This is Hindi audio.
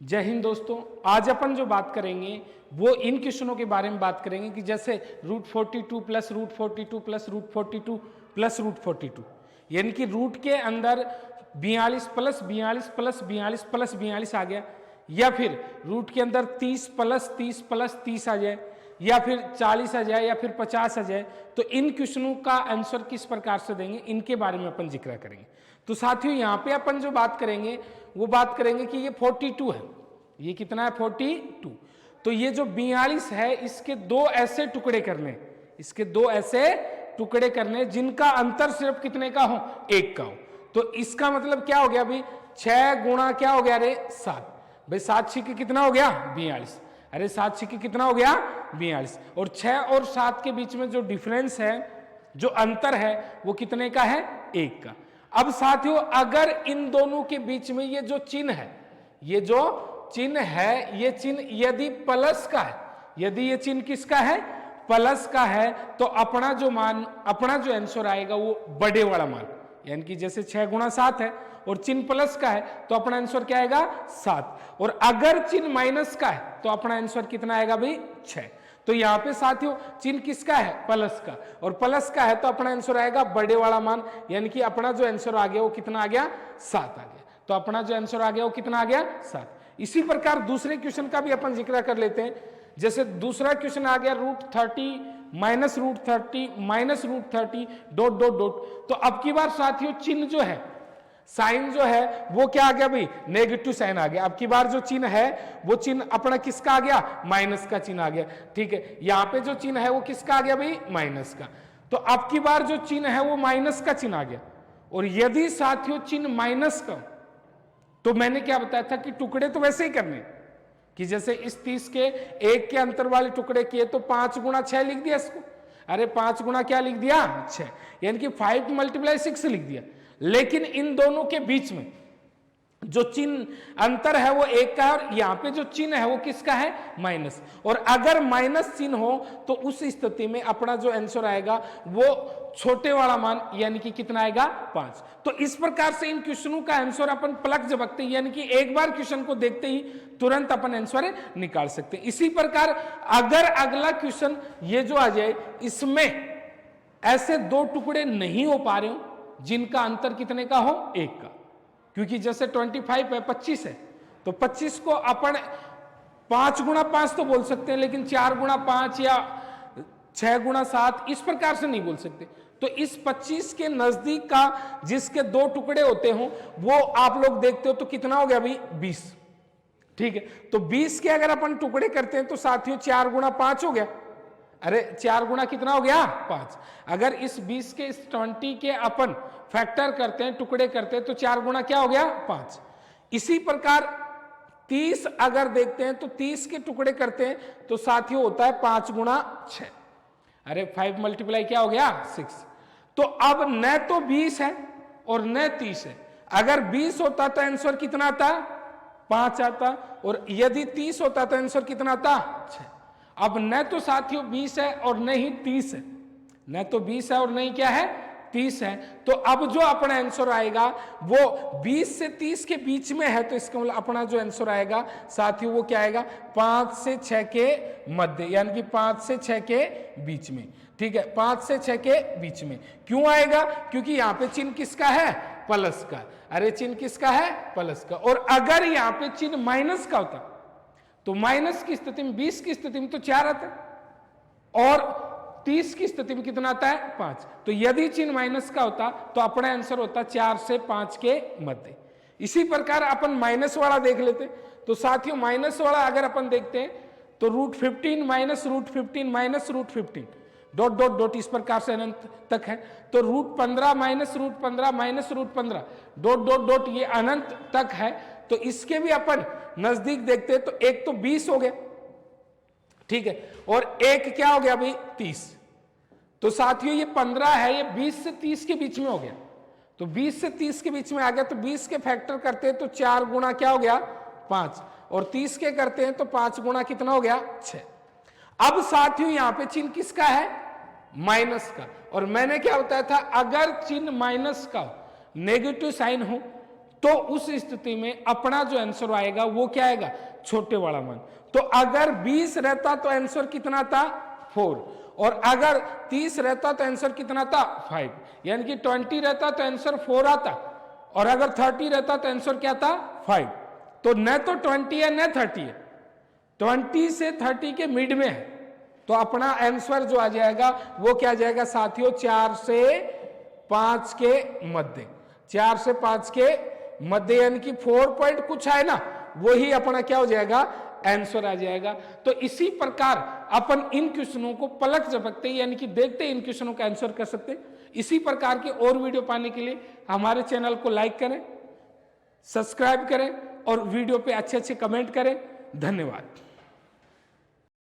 जय हिंद दोस्तों। आज अपन जो बात करेंगे वो इन क्वेश्चनों के बारे में बात करेंगे कि जैसे √42 प्लस √42 प्लस √42 प्लस √42, यानी कि रूट के अंदर 42 प्लस 42 प्लस 42 प्लस 42 आ गया, या फिर रूट के अंदर 30 प्लस 30 प्लस 30 आ जाए, या फिर 40 आ जाए, या फिर 50 आ जाए। तो इन क्वेश्चनों का आंसर किस प्रकार से देंगे, इनके बारे में अपन जिक्र करेंगे। तो साथियों यहाँ पे अपन जो बात करेंगे वो बात करेंगे कि ये 42 है, ये कितना है 42। तो ये जो 42 है इसके दो ऐसे टुकड़े करने, इसके दो ऐसे टुकड़े करने जिनका अंतर सिर्फ कितने का हो, 1 का हो। तो इसका मतलब क्या हो गया भाई, 6 गुणा क्या हो गया रे 7, भाई 7 छिके कितना हो गया 42, अरे 7 छिके कितना हो गया 42। और 6 और 7 के बीच में जो डिफरेंस है, जो अंतर है वो कितने का है, 1 का। अब साथियों अगर इन दोनों के बीच में ये जो चिन्ह है, ये जो चिन्ह है, ये चिन्ह यदि प्लस का है, यदि ये चिन्ह किसका है, प्लस का है, तो अपना जो मान, अपना जो आंसर आएगा वो बड़े वाला मान, यानी कि जैसे 6 गुणा 7 है और चिन्ह प्लस का है तो अपना आंसर क्या आएगा 7। और अगर चिन्ह माइनस का है तो अपना आंसर कितना आएगा भाई 6। तो यहाँ पे साथियों चिन्ह किसका है, प्लस का, और प्लस का है तो अपना आंसर आएगा बड़े वाला मान, यानी कि अपना जो आंसर आ गया वो कितना आ गया 7 आ गया। तो अपना जो आंसर आ गया वो कितना आ गया 7। इसी प्रकार दूसरे क्वेश्चन का भी अपन जिक्र कर लेते हैं। जैसे दूसरा क्वेश्चन आ गया √30 minus √30 minus √30 dot dot dot. तो अब की बार साथियों चिन्ह जो है, साइन जो है वो क्या आ गया भाई, नेगेटिव साइन आ गया। अब की बार जो चिन्ह है वो चिन्ह अपना किसका आ गया, माइनस का चिन्ह आ गया। ठीक है, यहां पे जो चिन्ह है वो किसका आ गया भाई, माइनस का। तो अब की बार जो चिन्ह है वो माइनस का चिन्ह आ गया। और यदि साथियों चिन्ह माइनस का, तो मैंने क्या बताया था कि टुकड़े तो वैसे ही करने कि जैसे इस 30 के 1 के अंतर वाले टुकड़े किए तो 5 गुणा 6 लिख दिया इसको, अरे 5 गुणा क्या लिख दिया 6, यानी कि 5 × 6 लिख दिया। लेकिन इन दोनों के बीच में जो चिन्ह अंतर है वो 1 का है, और यहां पे जो चिन्ह है वो किसका है, माइनस। और अगर माइनस चिन्ह हो तो उस स्थिति में अपना जो आंसर आएगा वो छोटे वाला मान, यानी कि कितना आएगा 5। तो इस प्रकार से इन क्वेश्चनों का आंसर अपन पलक झपकते ही, यानी कि एक बार क्वेश्चन को देखते ही तुरंत अपन आंसर निकाल सकते हैं। इसी प्रकार अगर अगला क्वेश्चन ये जो आ जाए, इसमें ऐसे दो टुकड़े नहीं हो पा रहे हो जिनका अंतर कितने का हो, 1 का, क्योंकि जैसे 25 है 25 है, तो 25 को अपन 5 गुणा 5 तो बोल सकते हैं, लेकिन 4 गुणा 5 या 6 गुणा 7 इस प्रकार से नहीं बोल सकते। तो इस 25 के नजदीक का जिसके दो टुकड़े होते हो वो आप लोग देखते हो तो कितना हो गया भाई 20। ठीक है, तो 20 के अगर अपन टुकड़े करते हैं तो साथियों 4 गुणा 5 हो गया, अरे 4 गुणा कितना हो गया 5। अगर इस 20 के इस 20 के अपन फैक्टर करते हैं, टुकड़े करते हैं, तो 4 गुणा क्या हो गया 5। इसी प्रकार 30 अगर देखते हैं तो 30 के टुकड़े करते हैं तो साथियों होता है 5 गुणा 6, अरे 5 मल्टीप्लाई क्या हो गया 6। तो अब न तो 20 है और न 30 है। अगर 20 होता तो आंसर कितना आता 5 आता, और यदि 30 होता तो आंसर कितना आता 6। अब न तो साथियों 20 है और न ही 30 है, न तो 20 है और नहीं क्या है 30 है। तो अब जो अपना आंसर आएगा वो 20 से 30 के बीच में है, तो इसका मतलब अपना जो आंसर आएगा साथियों वो क्या आएगा 5 से 6 के मध्य, यानी कि 5 से 6 के बीच में। ठीक है, 5 से 6 के बीच में क्यों आएगा, क्योंकि यहां पे चिन्ह किसका है, प्लस का, अरे चिन्ह किसका है प्लस का। और अगर यहां पे चिन्ह माइनस का होता तो माइनस की स्थिति में 20 की स्थिति में तो 4 आता है, और 30 की स्थिति में कितना आता है 5। तो यदि चिन्ह माइनस का होता तो अपना आंसर होता 4 से 5 के मध्य। इसी प्रकार अपन माइनस वाला देख लेते, तो साथियों माइनस वाला अगर अपन देखते हैं तो √15 minus √15 minus √15 dot dot dot इस प्रकार से अनंत तक है। तो √15 minus √15 minus √15 dot dot dot ये अनंत तक है। तो इसके भी अपन नजदीक देखते हैं तो एक तो 20 हो गया, ठीक है, और एक क्या हो गया भाई 30। तो साथियों ये 15 है, ये 20 से 30 के बीच में हो गया, तो 20 से 30 के बीच में आ गया। तो 20 के फैक्टर करते हैं तो 4 गुणा क्या हो गया 5, और 30 के करते हैं तो 5 गुणा कितना हो गया 6। अब साथियों यहां पे चिन्ह किसका है, माइनस का। और मैंने क्या बताया था, अगर चिन्ह माइनस का नेगेटिव साइन हो तो उस स्थिति में अपना जो आंसर आएगा वो क्या आएगा, छोटे वाला मान। तो अगर 20 रहता तो आंसर कितना था 4, और अगर 30 रहता तो आंसर कितना था 5, यानी कि 20 रहता तो आंसर 4 आता, और अगर 30 रहता तो आंसर क्या था 5। तो न तो 20 है न 30 है, 20 से 30 के मिड में है, तो अपना आंसर जो आ जाएगा वो क्या आ जाएगा साथियों, 4 से 5 के मध्य, 4 से 5 के मध्य, यानी कि 4 पॉइंट कुछ है ना, वही अपना क्या हो जाएगा आंसर आ जाएगा। तो इसी प्रकार अपन इन क्वेश्चनों को पलक झपकते यानी कि देखते इन क्वेश्चनों का आंसर कर सकते हैं। इसी प्रकार के और वीडियो पाने के लिए हमारे चैनल को लाइक करें, सब्सक्राइब करें और वीडियो पे अच्छे अच्छे कमेंट करें। धन्यवाद।